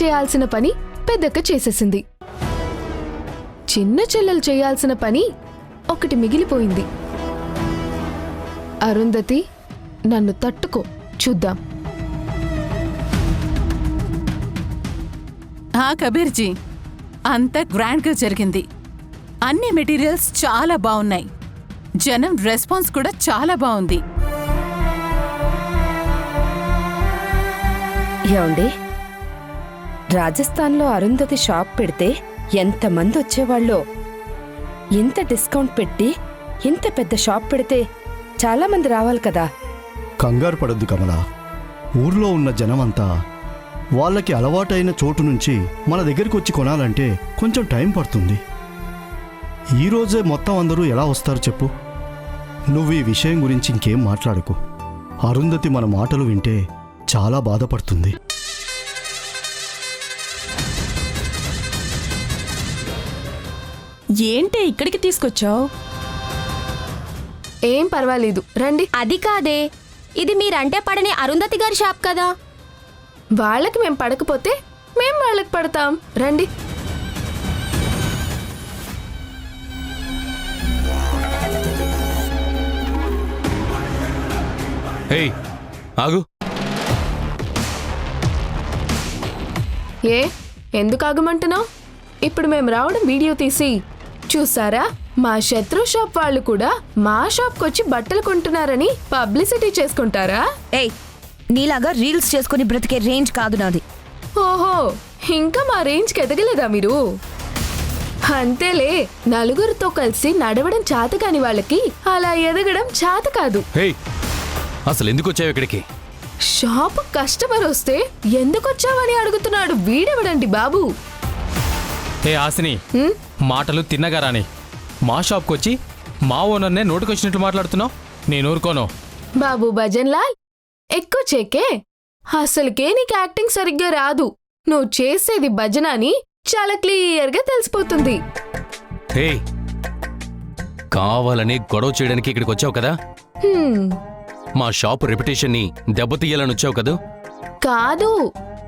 చేయాల్సిన పని పెద్దక్క చేసేసింది. చిన్న చెల్లెలు చేయాల్సిన పని ఒకటి మిగిలిపోయింది. అరుంధతి, నన్ను తట్టుకో, చూద్దాం. కబీర్జీ, అంత గ్రాండ్గా జరిగింది. అన్ని మెటీరియల్స్ చాలా బాగున్నాయి. జనం రెస్పాన్స్ కూడా చాలా బాగుంది. ఏమండి, రాజస్థాన్లో అరుంధతి షాప్ పెడితే ఎంతమంది వచ్చేవాళ్ళో. ఇంత డిస్కౌంట్ పెట్టి ఇంత పెద్ద షాప్ పెడితే చాలా మంది రావాలి కదా. కంగారు పడొద్దు కమలా. ఊర్లో ఉన్న జనమంతా వాళ్ళకి అలవాటైన చోటు నుంచి మన దగ్గరికి వచ్చి కొనాలంటే కొంచెం టైం పడుతుంది. ఈరోజే మొత్తం అందరూ ఎలా వస్తారు చెప్పు? నువ్వు ఈ విషయం గురించి ఇంకేం మాట్లాడకు. అరుంధతి మన మాటలు వింటే చాలా బాధపడుతుంది. ఏంటి ఇక్కడికి తీసుకొచ్చావు? ఏం పర్వాలేదు, రండి. అది కాదే, ఇది మీరంటే పడని అరుంధతి గారి షాప్ కదా. వాళ్ళకి మేం పడకపోతే మేం వాళ్ళకి పడతాం, రండి. ఏయ్, ఆగు. ఎందుకు ఆగమంటున్నావు? ఇప్పుడు మేం రావడం వీడియో తీసి చూసారా? మా శత్రు షాప్ వాళ్ళు కూడా మా షాప్కొచ్చి బట్టలు కొంటున్నారని పబ్లిసిటీ చేసుకుంటారా? ఏయ్, నీలాగా రీల్స్ చేసుకుని బ్రతికే రేంజ్ కాదు నాది. ఓహో, ఇంకా మా రేంజ్కి ఎదగలేదా మీరు? అంతేలే, నలుగురితో కలిసి నడవడం చేత కాని వాళ్ళకి అలా ఎదగడం చేత కాదు. అసలు ఎందుకు వచ్చావు ఇక్కడికి? షాపు కస్టమర్ వస్తే ఎందుకొచ్చావని అడుగుతున్నాడు వీడెవడండి బాబు? ఆసిని, మాటలు తిన్నగా రాని. మా షాప్కొచ్చి మా ఓనర్నే నోటుకొచ్చినట్లు మాట్లాడుతున్నావు. నేను ఊరుకోను. బాబు భజన్ లాల్, ఎక్కువ చేకే. అసలుకే నీకు యాక్టింగ్ సరిగ్గా రాదు. నువ్వు చేసేది భజన అని చాలా క్లియర్గా తెలిసిపోతుంది. కావాలని గొడవ చేయడానికి ఇక్కడికి వచ్చావు కదా? మా షాపు రెప్యుటేషన్ ని దెబ్బతీయాలని వచ్చావు కదా? కాదు,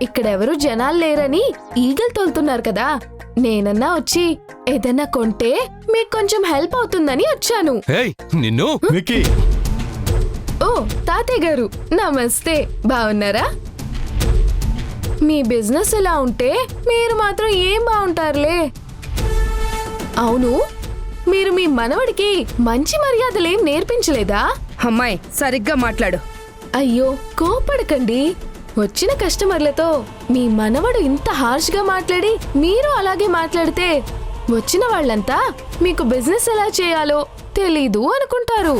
ఇక్కడెవరూ జనాలు లేరని ఈగలు తోలుతున్నారు కదా. నేనన్నా వచ్చి ఏదన్నా కొంటే మీకు కొంచెం హెల్ప్ అవుతుందని వచ్చాను. నిన్ను విక్కీ. ఓ తాతయ్య గారు, నమస్తే. బాగున్నారా? మీ బిజినెస్ ఎలా ఉంటే మీరు మాత్రం ఏం బాగుంటారులే. అవును, మీరు మీ మనవడికి మంచి మర్యాదలేం నేర్పించలేదా? అమ్మాయి, సరిగ్గా మాట్లాడు. అయ్యో, కోపడకండి. వచ్చిన కస్టమర్లతో మీ మనవడు ఇంత హార్ష్గా మాట్లాడి మీరు అలాగే మాట్లాడితే వచ్చిన వాళ్ళంతా మీకు బిజినెస్ ఎలా చేయాలో తెలీదు అనుకుంటారు.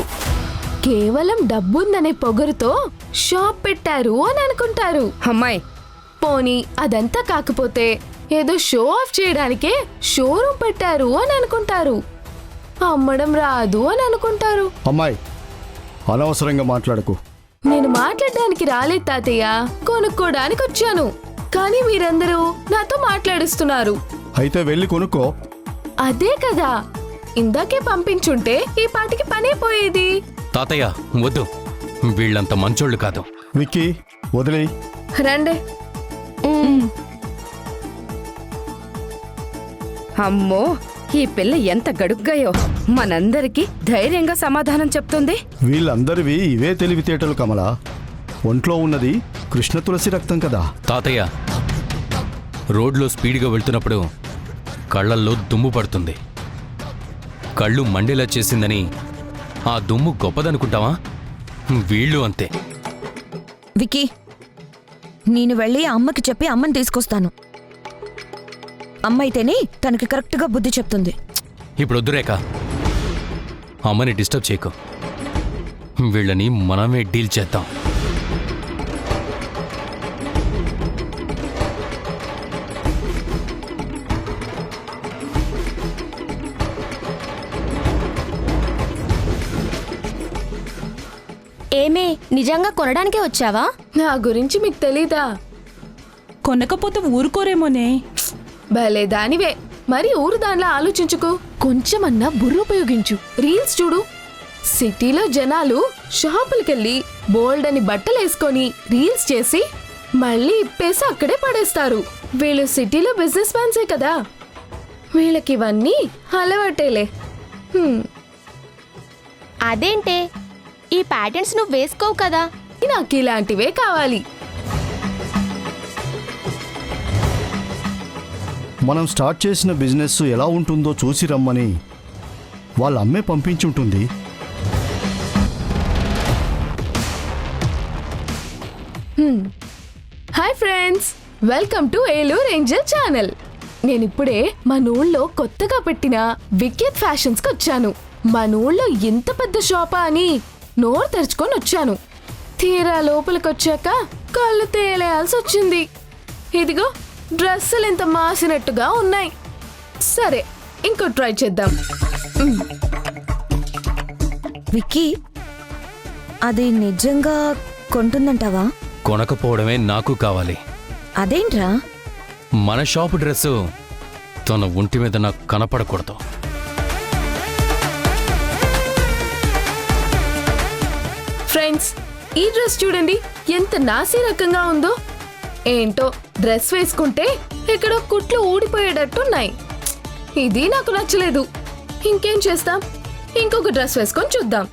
కేవలం డబ్బుందనే పొగరుతో షాప్ పెట్టారు అని అనుకుంటారు. అమ్మాయి, పోనీ అదంతా కాకపోతే ఏదో షో ఆఫ్ చేయడానికే షోరూమ్ పెట్టారు అని అనుకుంటారు. అమ్మడం రాదు అని అనుకుంటారు. అమ్మాయి, అనవసరంగా మాట్లాడకు. నేను మాట్లాడడానికి రాలేదు తాతయ్య, కొనుక్కోడానికి వచ్చాను. కానీ మీరందరూ నాతో మాట్లాడిస్తున్నారు. అయితే వెళ్ళి కొనుక్కో. అదే కదా, ఇందాకే పంపించుంటే ఈ పాటికి పనైపోయేది. తాతయ్య వద్దు, వీళ్ళంత మంచోళ్ళు కాదు. విక్కీ, వదిలేయ్. రండి. అమ్మో, ఈ పిల్ల ఎంత గడుగ్గాయో. మనందరికీ ధైర్యంగా సమాధానం చెప్తుంది. వీళ్ళందరివి ఇవే తెలివితేటలు కమలా. ఒంట్లో ఉన్నది కృష్ణ తులసి రక్తం కదా. తాతయ్య, రోడ్లో స్పీడ్గా వెళ్తున్నప్పుడు కళ్ళల్లో దుమ్ము పడుతుంది. కళ్ళు మండేలా చేసిందని ఆ దుమ్ము గొప్పదనుకుంటావా? వీళ్ళు అంతే. విక్కీ, నేను వెళ్ళి అమ్మకి చెప్పి అమ్మని తీసుకొస్తాను. అమ్మైతేనే తనకి కరెక్ట్గా బుద్ధి చెప్తుంది. ఇప్పుడు వద్దురేక, అమ్మని డిస్టర్బ్ చేయకు. వీళ్ళని మనమే డీల్ చేద్దాం. ఏమే, నిజంగా కొనడానికే వచ్చావా? నా గురించి మీకు తెలీదా? కొనకపోతే ఊరుకోరేమోనే. భలే దానివే, మరి ఊరు దానిలా ఆలోచించుకో. కొంచెమన్నా బుర్ర ఉపయోగించు. రీల్స్ చూడు. సిటీలో జనాలు షాపులకెళ్ళి బోల్డ్ అని బట్టలేసుకొని రీల్స్ చేసి మళ్ళీ ఇప్పేసి అక్కడే పడేస్తారు. వీళ్ళు సిటీలో బిజినెస్ మ్యాన్సే కదా, వీళ్ళకి ఇవన్నీ అలవాటేలే. అదేంటే ఈ ప్యాటర్న్స్ నువ్వు వేసుకోవు కదా. నాకు ఇలాంటివే కావాలి. మనం స్టార్ట్ చేసిన బిజినెస్ ఎలా ఉంటుందో చూసి రమ్మని వాళ్ళ అమ్మే పంపించుంటుంది. Hi friends, welcome to Eluru angel channel. నేనిప్పుడే మన ఊళ్ళో కొత్తగా పెట్టిన వికెట్ ఫ్యాషన్స్కి వచ్చాను. మన ఊళ్ళో ఇంత పెద్ద షాపా అని నోరు తెరుచుకొని వచ్చాను. తీరా లోపలికి వచ్చాక కళ్ళు తేలేయాల్సి వచ్చింది. ఇదిగో డ్రెస్సులు ఇంత మాసినట్టుగా ఉన్నాయి. సరే, ఇంకో ట్రై చేద్దాం. విక్కీ, అది నిజంగా కొంటుందంటావా? కొనకపోవడమే నాకు కావాలి. అదేంట్రా? మన షాపు డ్రెస్సు తన ఒంటి మీద నాకు కనపడకూడదు. ఫ్రెండ్స్, ఈ డ్రెస్ చూడండి ఎంత నాసి రకంగా ఉందో. ఏంటో డ్రెస్ వేసుకుంటే ఎక్కడో కుట్లు ఊడిపోయేటట్టున్నాయి. ఇది నాకు నచ్చలేదు. ఇంకేం చేస్తాం, ఇంకొక డ్రెస్ వేసుకొని చూద్దాం.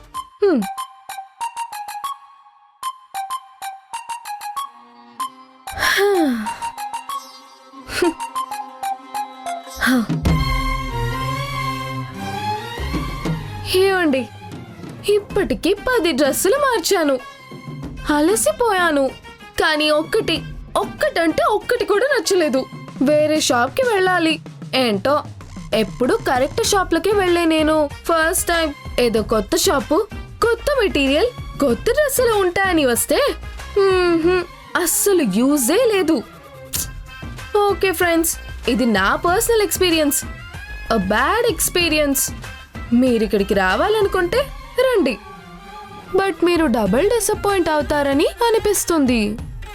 ఏమండి, ఇప్పటికి 10 డ్రెస్సులు మార్చాను. అలసిపోయాను. కానీ ఒక్కటంటే ఒక్కటి కూడా నచ్చలేదు. వేరే షాప్కి వెళ్ళాలి. ఏంటో ఎప్పుడు కరెక్ట్ షాప్లకి వెళ్ళే నేను ఫస్ట్ టైం ఏదో కొత్త షాపు, కొత్త మెటీరియల్, కొత్త డ్రెస్సులు ఉంటాయని వస్తే అస్సలు యూజే లేదు. ఓకే ఫ్రెండ్స్, ఇది నా personal experience, a bad experience. మీరు ఇక్కడికి రావాలనుకుంటే రండి, బట్ మీరు డబుల్ డిసప్పాయింట్ అవుతారని అనిపిస్తుంది.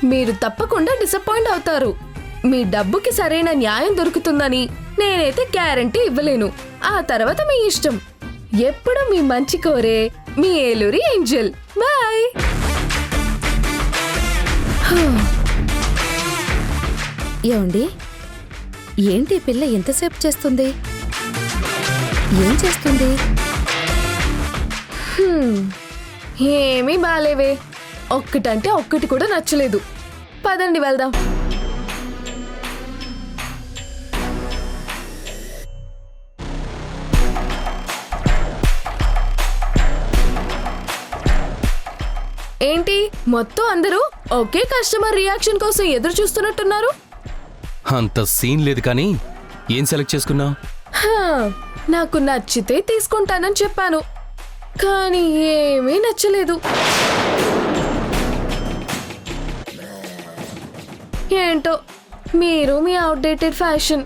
మీరు తప్పకుండా డిసప్పాయింట్ అవుతారు. మీ డబ్బుకి సరైన న్యాయం దొరుకుతుందని నేనైతే గ్యారంటీ ఇవ్వలేను. ఆ తర్వాత మీ ఇష్టం. ఎప్పుడు మీ మంచి కోరే మీ ఏలూరి ఏంజల్. బాయ్. ఏమండి, ఏంటి ఈ పిల్ల ఎంతసేపు చేస్తుంది? ఏం చేస్తుంది? ఏమీ బాలేవే. ఒక్కటంటే ఒక్కటి కూడా నచ్చలేదు. పదండి వెళ్దాం. ఏంటి మొత్తం అందరూ ఒకే కస్టమర్ రియాక్షన్ కోసం ఎదురు చూస్తున్నట్టున్నారు? అంత సీన్ లేదు, కానీ ఏం సెలెక్ట్ చేసుకున్నావు? నాకు నచ్చితే తీసుకుంటానని చెప్పాను, కానీ ఏమీ నచ్చలేదు. ఏంటో మీరు మీ అవుట్డేటెడ్ ఫ్యాషన్,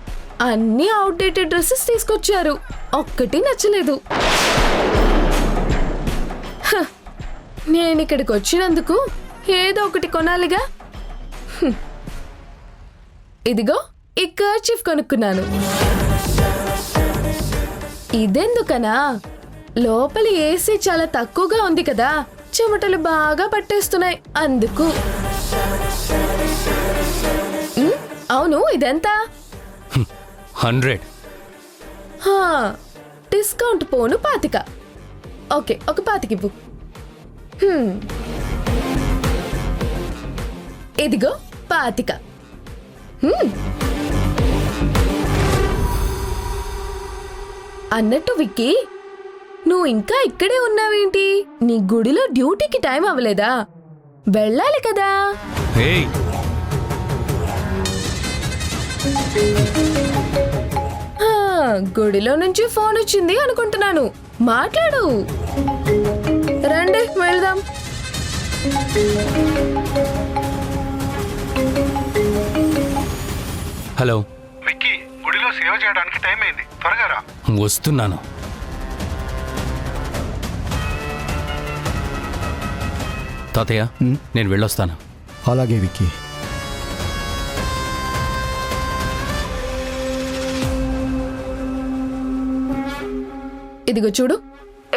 అన్ని అవుట్డేటెడ్ డ్రెస్సెస్ తీసుకొచ్చారు. ఒక్కటి నచ్చలేదు. నేను ఇక్కడికి వచ్చినందుకు ఏదో ఒకటి కొనాలిగా. ఇదిగో ఈ కర్చీఫ్ కొనుక్కున్నాను. ఇదెందుకనా? లోపలి ఏసీ చాలా తక్కువగా ఉంది కదా, చెమటలు బాగా పట్టేస్తున్నాయి అందుకు. అవును, ఇదెంత? 100. డిస్కౌంట్ పోను 25. ఓకే, ఒక 25 ఇవ్వు. ఇదిగో 25. అన్నట్టు విక్కీ, నువ్వు ఇంకా ఇక్కడే ఉన్నావేంటి? నీ గుడిలో డ్యూటీకి టైం అవ్వలేదా? వెళ్ళాలి కదా. ఏయ్, గుడిలో నుంచి ఫోన్ వచ్చింది అనుకుంటున్నాను. మాట్లాడు. రండి వెళ్దాం. హలో విక్కీ, గుడిలో సేవ చేయడానికి టైం అయింది, త్వరగా రా. వస్తున్నాను. తాతయ్య, నేను వెళ్ళొస్తాను. అలాగే విక్కీ. ఇదిగో చూడు,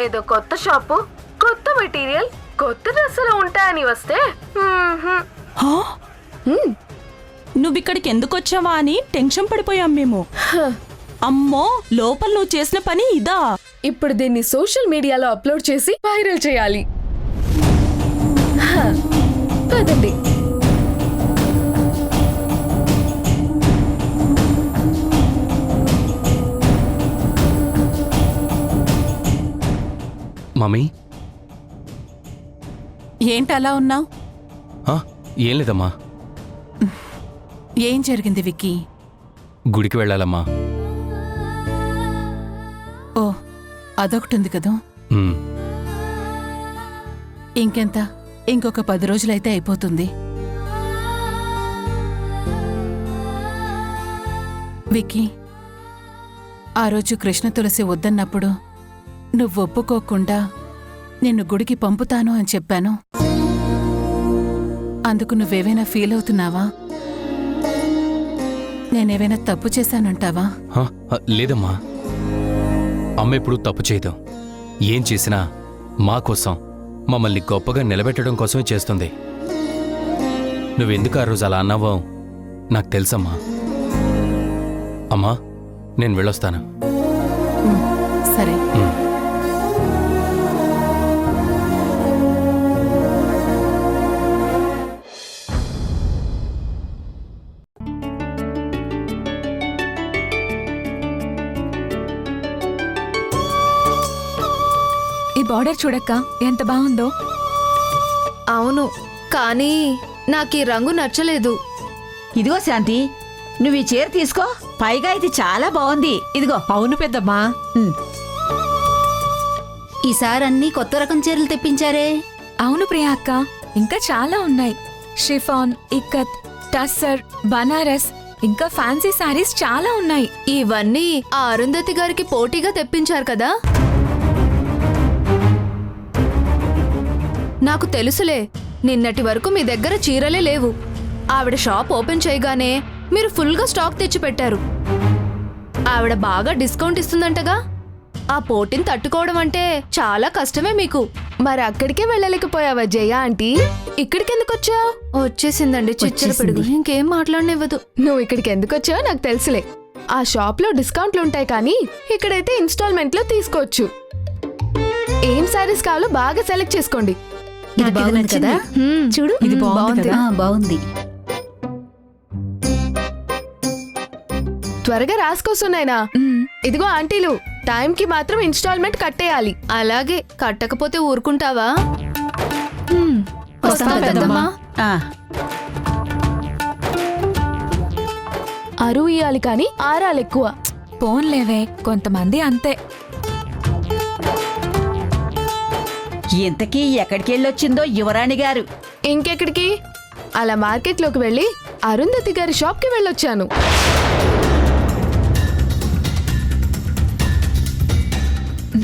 ఏదో కొత్త షాపు, కొత్త మెటీరియల్, కొత్త డ్రెస్సులు ఉంటాయని వస్తే నువ్వు ఇక్కడికి ఎందుకు వచ్చావా అని టెన్షన్ పడిపోయాం మేము. అమ్మో, లోపల నువ్వు చేసిన పని ఇదా? ఇప్పుడు దీన్ని సోషల్ మీడియాలో అప్లోడ్ చేసి వైరల్ చేయాలి. హ, పదండి. మమ్మీ ఏంటి అలా ఉన్నావు? ఆ, ఏం లేదమ్మా, ఏం జరిగింది విక్కీ? గుడికి వెళ్ళాలమ్మా. ఓ, అదొకటి ఉంది కదూ. ఉమ్, ఇంకెంత? ఇంకొక 10 రోజులైతే అయిపోతుంది. విక్కీ, ఆ రోజు కృష్ణ తులసి వద్దన్నప్పుడు నువ్వు ఒప్పుకోకుండా నిన్ను గుడికి పంపుతాను అని చెప్పాను. అందుకు నువ్వేవైనా ఫీల్ అవుతున్నావా? నేనేవైనా తప్పు చేశానంటావా? ఆ, లేదమ్మా, అమ్మ ఎప్పుడు తప్పు చేయదు. ఏం చేసినా మా కోసం, మమ్మల్ని గొప్పగా నిలబెట్టడం కోసమే చేస్తుంది. నువ్వెందుకు ఆ రోజు అలా అన్నావో నాకు తెలుసమ్మా. అమ్మా, నేను వెళ్ళొస్తాను. సరే. ఉమ్. ఈ బార్డర్ చూడక్క ఎంత బాగుందో. అవును, కానీ నాకు ఈ రంగు నచ్చలేదు. ఇదిగో శాంతి, నువ్వు ఈ చీర తీసుకో. పైగా ఇది చాలా బాగుంది. ఇదిగో. అవును పెద్దమ్మా. ఈసారి అన్ని కొత్త రకం చీరలు తెప్పించారే. అవును ప్రియా అక్క, ఇంకా చాలా ఉన్నాయి. షిఫాన్, ఇక్కత్, టస్సర్, బనారస్, ఇంకా ఫ్యాన్సీ శారీస్ చాలా ఉన్నాయి. ఇవన్నీ ఆ అరుంధతి గారికి పోటీగా తెప్పించారు కదా. నాకు తెలుసులే, నిన్నటి వరకు మీ దగ్గర చీరలే లేవు. ఆవిడ షాప్ ఓపెన్ చేయగానే మీరు ఫుల్గా స్టాక్ తెచ్చి పెట్టారు. ఆవిడ బాగా డిస్కౌంట్ ఇస్తుందంటగా. ఆ పోటీని తట్టుకోవడం అంటే చాలా కష్టమే మీకు. మరి అక్కడికే వెళ్ళలేకపోయావా జయ ఆంటీ? ఇక్కడికి ఎందుకు వచ్చావు? వచ్చేసిందండి చిచ్చర పిడుగు, ఇంకేం మాట్లాడనివ్వదు. నువ్వు ఇక్కడికి ఎందుకు వచ్చావో నాకు తెలుసులే. ఆ షాప్ లో డిస్కౌంట్లు ఉంటాయి, కానీ ఇక్కడైతే ఇన్స్టాల్మెంట్ లో తీసుకోవచ్చు. ఏం సారీస్ కావాలో బాగా సెలెక్ట్ చేసుకోండి. ఇది బాగుంది కదా, చూడు. ఇది బాగుంది కదా? బాగుంది. త్వరగా రాసుకోసున్నాయినా. ఇదిగో ఆంటీలు, టైంకి మాత్రం ఇన్స్టాల్మెంట్ కట్టేయాలి. అలాగే, కట్టకపోతే ఊరుకుంటావా? వస్తాం పెద్దమ్మా. ఆ, అరువు ఇయ్యాలి కానీ ఆరాలు ఎక్కువ. పోన్లేవే, కొంతమంది అంతే. ఇంతకీ ఎక్కడికి వెళ్ళొచ్చిందో యువరాణి గారు? ఇంకెక్కడికి? అలా మార్కెట్లోకి వెళ్ళి అరుంధతి గారి షాప్కి వెళ్ళొచ్చాను.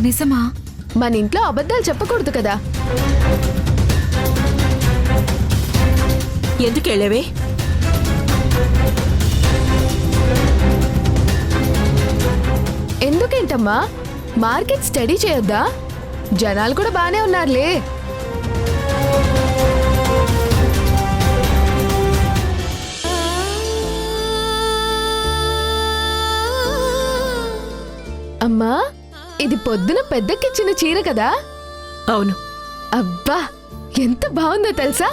నిజమా? మన ఇంట్లో అబద్ధాలు చెప్పకూడదు కదా. ఎందుకు వెళ్ళేవే? ఎందుకేంటమ్మా, మార్కెట్ స్టడీ చేయొద్దా? జనాలు కూడా బానే ఉన్నారులే. అమ్మా, ఇది పొద్దున పెద్దకిచ్చిన చీర కదా? అవును. అబ్బా, ఎంత బాగుందో తెలుసా?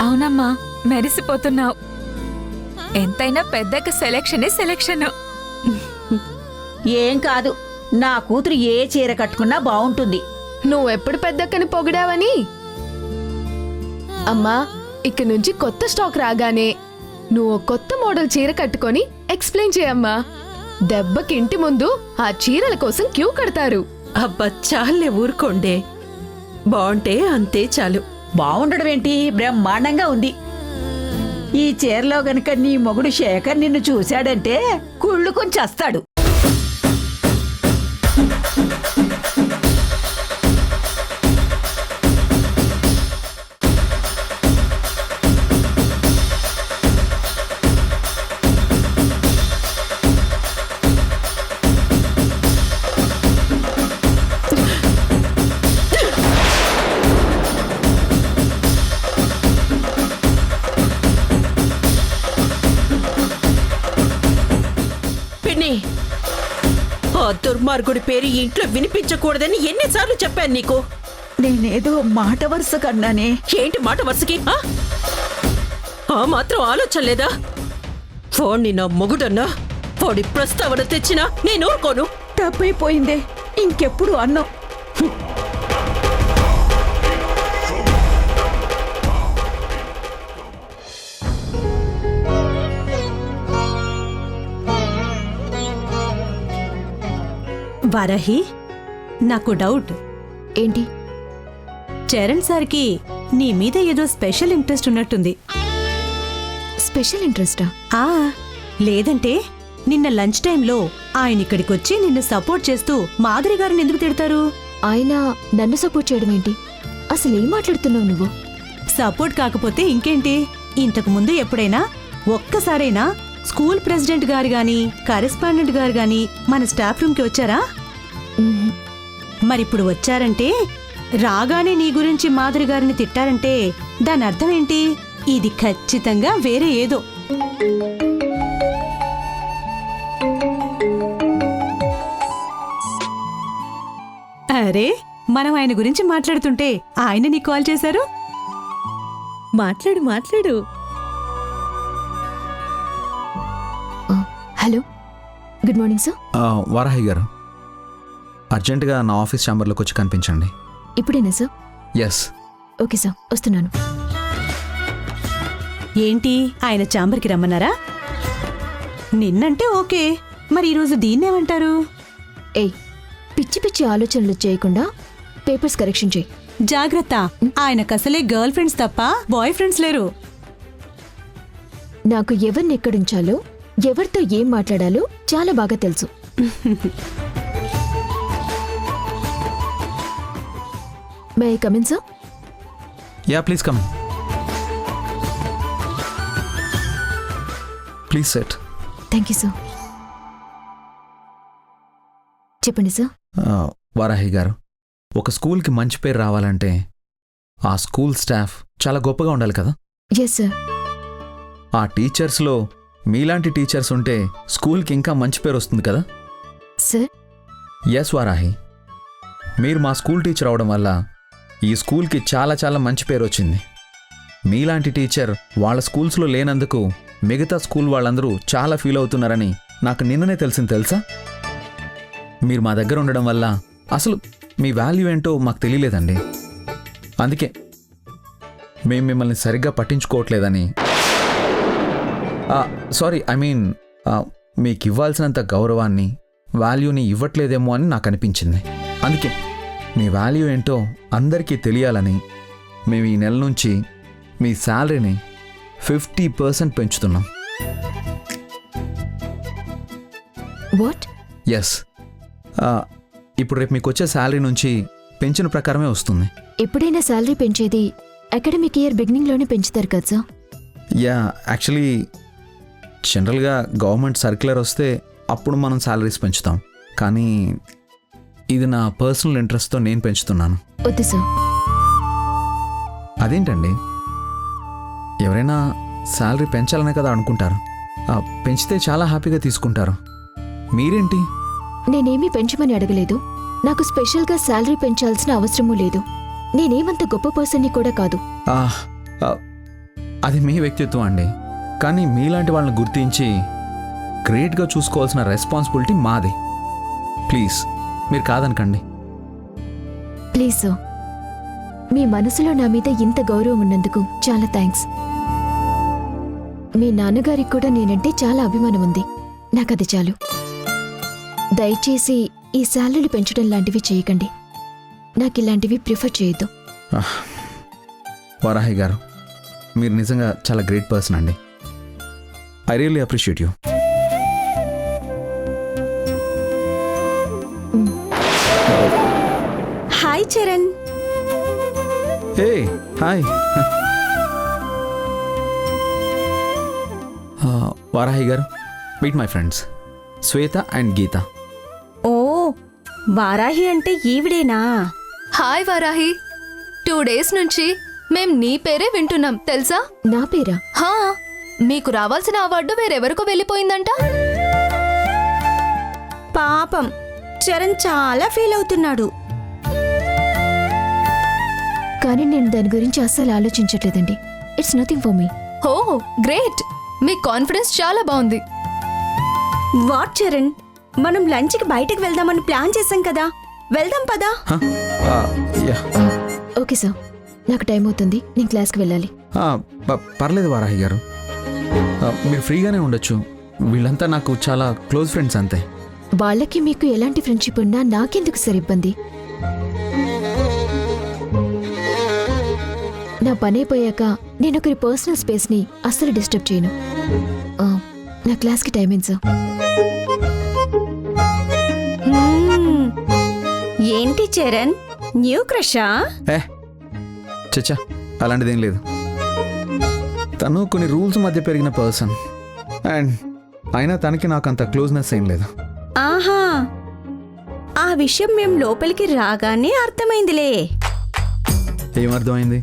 అవునమ్మా, మెరిసిపోతున్నావు. ఎంతైనా పెద్దక్క సెలెక్షనే సెలెక్షన్. ఏం కాదు, నా కూతురు ఏ చీర కట్టుకున్నా బాగుంటుంది. నువ్వెప్పుడు పెద్దక్కని పొగిడావని. అమ్మా, ఇక నుంచి కొత్త స్టాక్ రాగానే నువ్వు కొత్త మోడల్ చీర కట్టుకొని ఎక్స్ప్లెయిన్ చేయమ్మా. దెబ్బకి ఇంటి ముందు ఆ చీరల కోసం క్యూ కడతారు. అబ్బా చాలే, ఊరుకోండే. బాగుంటే అంతే చాలు. బాగుండడం ఏంటి, బ్రహ్మాండంగా ఉంది. ఈ చీరలో గనక నీ మొగుడు శేఖర్ నిన్ను చూశాడంటే కుళ్ళు కొంచెస్తాడు. వాణి, ఆ దుర్మార్గుడి పేరు ఈ ఇంట్లో వినిపించకూడదని ఎన్నిసార్లు చెప్పాను నీకు? నేనేదో మాట వరుస కన్నానే. ఏంటి మాట వరుసకి? ఆ మాత్రం ఆలోచన లేదా? వాణ్ణి నా మొగుడన్నా, వాడి ప్రస్తావన తెచ్చినా నేను ఊరుకోను. తప్పైపోయిందే, ఇంకెప్పుడు అన్నం. వారాహి, నాకు డౌట్. ఏంటి? చరణ్ సార్కి నీ మీద ఏదో స్పెషల్ ఇంట్రెస్ట్ ఉన్నట్టుంది. స్పెషల్ ఇంట్రెస్టా? లేదంటే నిన్న లంచ్ టైంలో ఆయన ఇక్కడికొచ్చి నిన్ను సపోర్ట్ చేస్తూ మాధురి గారిని ఎందుకు తిడతారు? ఆయన నన్ను సపోర్ట్ చేయడం ఏంటి? అసలు ఏం మాట్లాడుతున్నావు నువ్వు? సపోర్ట్ కాకపోతే ఇంకేంటి? ఇంతకు ముందు ఎప్పుడైనా ఒక్కసారైనా స్కూల్ ప్రెసిడెంట్ గారు గాని కరెస్పాండెంట్ గారు గాని మన స్టాఫ్ రూమ్కి వచ్చారా? మరిప్పుడు వచ్చారంటే, రాగానే నీ గురించి మాధురి గారిని తిట్టారంటే దాని అర్థం ఏంటి? ఇది ఖచ్చితంగా వేరే ఏదో. అరే, మనం ఆయన గురించి మాట్లాడుతుంటే ఆయన నీకు కాల్ చేశారు. మాట్లాడు. Hello, good morning sir. Varahi గారు, అర్జెంటుగా నా ఆఫీస్ ఛాంబర్లోకి వచ్చి కనిపించండి. ఇప్పుడేనా సార్? ఎస్. ఓకే సార్, వస్తున్నాను. ఏంటి, ఆయన ఛాంబర్కి రమ్మన్నారా? నిన్నంటే ఓకే, మరి ఈరోజు దీన్నేమంటారు? ఏయ్, పిచ్చి పిచ్చి ఆలోచనలు చేయకుండా పేపర్స్ కరెక్షన్ చేయి. జాగ్రత్త, ఆయనకు అసలే గర్ల్ ఫ్రెండ్స్ తప్ప బాయ్ ఫ్రెండ్స్ లేరు. నాకు ఎవరిని ఎక్కడుంచాలో, ఎవరితో ఏం మాట్లాడాలో చాలా బాగా తెలుసు. May I come in sir? Yeah, please come. Please set. Thank you sir. చెప్పండి సార్. వారాహి గారు, ఒక స్కూల్కి మంచి పేరు రావాలంటే ఆ స్కూల్ స్టాఫ్ చాలా గొప్పగా ఉండాలి కదా? Yes sir. ఆ టీచర్స్లో మీలాంటి టీచర్స్ ఉంటే స్కూల్కి ఇంకా మంచి పేరు వస్తుంది కదా? సార్. ఎస్ వారాహి, మీరు మా స్కూల్ టీచర్ అవడం వల్ల ఈ స్కూల్కి చాలా చాలా మంచి పేరు వచ్చింది. మీలాంటి టీచర్ వాళ్ళ స్కూల్స్లో లేనందుకు మిగతా స్కూల్ వాళ్ళందరూ చాలా ఫీల్ అవుతున్నారని నాకు నిన్ననే తెలిసింది తెలుసా? మీరు మా దగ్గర ఉండడం వల్ల అసలు మీ వాల్యూ ఏంటో మాకు తెలియలేదండి. అందుకే మేము మిమ్మల్ని సరిగ్గా పట్టించుకోవట్లేదని, సారీ, ఐ మీన్ మీకు ఇవ్వాల్సినంత గౌరవాన్ని, వాల్యూని ఇవ్వట్లేదేమో అని నాకు అనిపించింది. అందుకే మీ వాల్యూ ఏంటో అందరికీ తెలియాలని మేము ఈ నెల నుంచి మీ శాలరీని 50% పెంచుతున్నాం. వాట్? ఎస్. ఇప్పుడు రేపు మీకు వచ్చే శాలరీ నుంచి పెంచిన ప్రకారమే వస్తుంది. ఎప్పుడైనా శాలరీ పెంచేది అకాడమిక్ ఇయర్ బిగినింగ్లోనే పెంచుతారు కదా సార్? యా, యాక్చువల్లీ జనరల్గా గవర్నమెంట్ సర్క్యులర్ వస్తే అప్పుడు మనం శాలరీస్ పెంచుతాం. కానీ ఇది నా పర్సనల్ ఇంట్రెస్ట్తో నేను పెంచుతున్నాను. వద్దు సార్. అదేంటండి, ఎవరైనా శాలరీ పెంచాలనే కదా అనుకుంటారు. పెంచితే చాలా హ్యాపీగా తీసుకుంటారు. మీరేంటి? నేనేమీ పెంచమని అడగలేదు. నాకు స్పెషల్గా శాలరీ పెంచాల్సిన అవసరమూ లేదు. నేనేమంత గొప్ప పర్సన్ని కూడా కాదు. అది మీ వ్యక్తిత్వం అండి. కానీ మీలాంటి వాళ్ళని గుర్తించి గ్రేట్గా చూసుకోవాల్సిన రెస్పాన్సిబిలిటీ మాది. ప్లీజ్ మీరు కాదనకండి. ప్లీజ్ సార్, మీ మనసులో నా మీద ఇంత గౌరవం ఉన్నందుకు చాలా థ్యాంక్స్. మీ నాన్నగారికి కూడా నేనంటే చాలా అభిమానం ఉంది. నాకది చాలు. దయచేసి ఈ శాలరీలు పెంచడం లాంటివి చేయకండి. నాకు ఇలాంటివి ప్రిఫర్ చేయొద్దు. వారాహి గారు, మీరు నిజంగా చాలా గ్రేట్ పర్సన్ అండి. I really appreciate you. Hi Charan. Hey, hi. Varahi గారు, meet my friends Shweta and Geetha. Oh, Varahi అంటే ఈవిడేనా? హాయ్ వారాహి, 2 days నుంచి మేం నీ పేరే వింటున్నాం తెలుసా? నా పేరా? హా, మీకు రావాల్సిన అవార్డు వేరెవరికో వెళ్ళిపోయిందంట. పాపం చరణ్ చాలా ఫీల్ అవుతున్నాడు. కానీ నేను దాని గురించి అస్సలు ఆలోచించట్లేదండి. It's nothing for me. Oh great, మీ కాన్ఫిడెన్స్ చాలా బాగుంది. వాట్ చరణ్, మనం లంచ్కి బయటకు వెళ్దామని ప్లాన్ చేశాం కదా, వెళ్దాం పదా. ఓకే సార్, నాకు టైం అవుతుంది, నేను క్లాస్కి వెళ్ళాలి. పర్లేదు వారాహి గారు, మీరు ఫ్రీగానే ఉండొచ్చు. వీళ్ళంతా నాకు చాలా క్లోజ్ ఫ్రెండ్స్ అంతే. వాళ్ళకి మీకు ఎలాంటి ఫ్రెండ్షిప్ ఉన్నా నాకెందుకు సార్ ఇబ్బంది? నా పని అయిపోయాక నేను ఒకరి పర్సనల్ స్పేస్ని అస్సలు డిస్టర్బ్ చేయను. నా క్లాస్కి టైం అయింది సార్. ఏంటి చరణ్, న్యూ క్రషా? చచ్చా, అలాంటిదేం లేదు. తను కొన్ని రూల్స్ మధ్య పెరిగిన పర్సన్, అండ్ అయినా తనకి నాకు అంత క్లోజ్నెస్ ఏం లేదు. ఆహా, ఆ విషయం మేం లోపలికి రాగానే అర్థమైందిలే. ఏమర్థమైంది?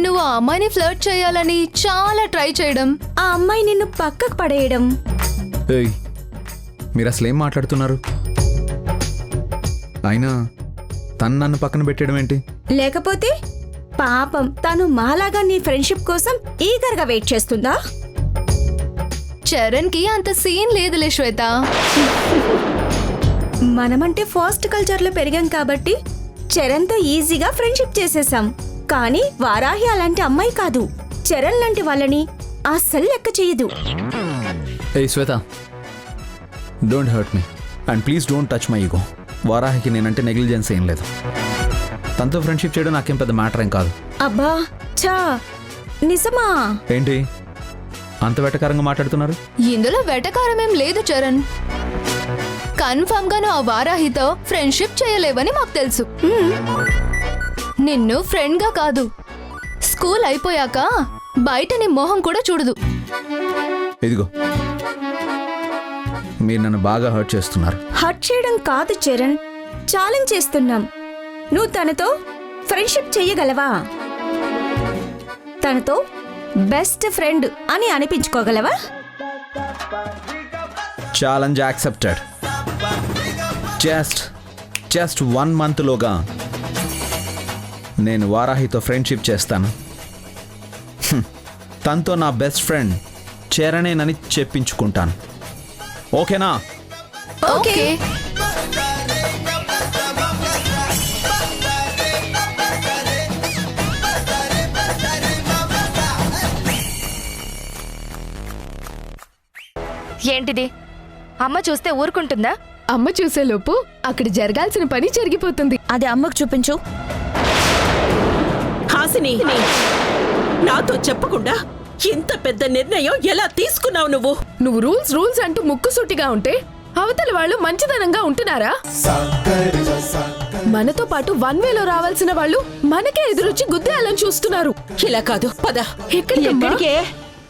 నువ్వు ఆ అమ్మాయిని ఫ్లర్ట్ చేయాలని చాలా ట్రై చేయడం, ఆ అమ్మాయి నిన్ను పక్కకు పడేయడం. ఏయ్, మీరు అసలు ఏం మాట్లాడుతున్నారు? అయినా తను నన్ను పక్కన పెట్టడం ఏంటి? లేకపోతే పాపం తను మాలాగా నీ ఫ్రెండ్షిప్ కోసం ఈగర్గా వెయిట్ చేస్తుందా? చరణ్ కి అంత సీన్ లేదులే శ్వేత. మనమంటే ఫాస్ట్ కల్చర్లో పెరిగాం కాబట్టి చరణ్తో ఈజీగా ఫ్రెండ్షిప్ చేసేసాం. కానీ వారాహి అలాంటి అమ్మాయి కాదు. చరణ్ లాంటి వాళ్ళని అస్సలు లెక్క చేయదు. ఏయ్ Shweta, don't hurt me and please don't touch my ego. వారాహికి నేనంటే నెగ్లిజెన్స్ ఏం లేదు. తనతో ఫ్రెండ్షిప్ చేయడం నాకేం పెద్ద మ్యాటర్ ఏం కాదు. అబ్బా చా, నిజమా? ఏంటి అంత వెటకారంగా మాట్లాడుతున్నారు? ఇందులో వెటకారమేం లేదు చరణ్. కన్ఫర్మ్ గా నువ్వు ఆ వారాహితో ఫ్రెండ్షిప్ చేయలేవని మాకు తెలుసు. నిన్ను ఫ్రెండ్ గా కాదు, స్కూల్ అయిపోయాక బయట నీ మొహం కూడా చూడదు. ఇదిగో, మీరు నన్ను బాగా హర్ట్ చేస్తున్నారు. హర్ట్ చేయడం కాదు చరణ్, ఛాలెంజ్ చేస్తున్నాం. నువ్వు తనతో ఫ్రెండ్షిప్ చెయ్యగలవా? తనతో బెస్ట్ ఫ్రెండ్ అని అనిపించుకోగలవా? Challenge accepted. జస్ట్ 1 month లోగా నేను వారాహితో ఫ్రెండ్షిప్ చేస్తాను. తనతో నా బెస్ట్ ఫ్రెండ్ చరణేనని చెప్పించుకుంటాను. ఓకేనా? ఓకే. ఏంటిది? అమ్మ చూస్తే ఊరుకుంటుందా? అమ్మ చూసేలోపు అక్కడ జరగాల్సిన పని జరిగిపోతుంది. అది అమ్మకు చూపించు. హాసిని, నాతో చెప్పకుండా ఇంత పెద్ద నిర్ణయం ఎలా తీసుకున్నావు నువ్వు? నువ్వు రూల్స్ అంటూ ముక్కుసూటిగా ఉంటే అవతల వాళ్ళు మంచిదనంగా ఉంటున్నారా? మనతో పాటు 1 వేలో రావాల్సిన వాళ్ళు మనకే ఎదురొచ్చి గుద్దేయాలని చూస్తున్నారు. ఇలా కాదు, పద. ఎక్కడికి?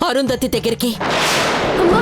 అరుంధతి దగ్గరికి. అమ్మా,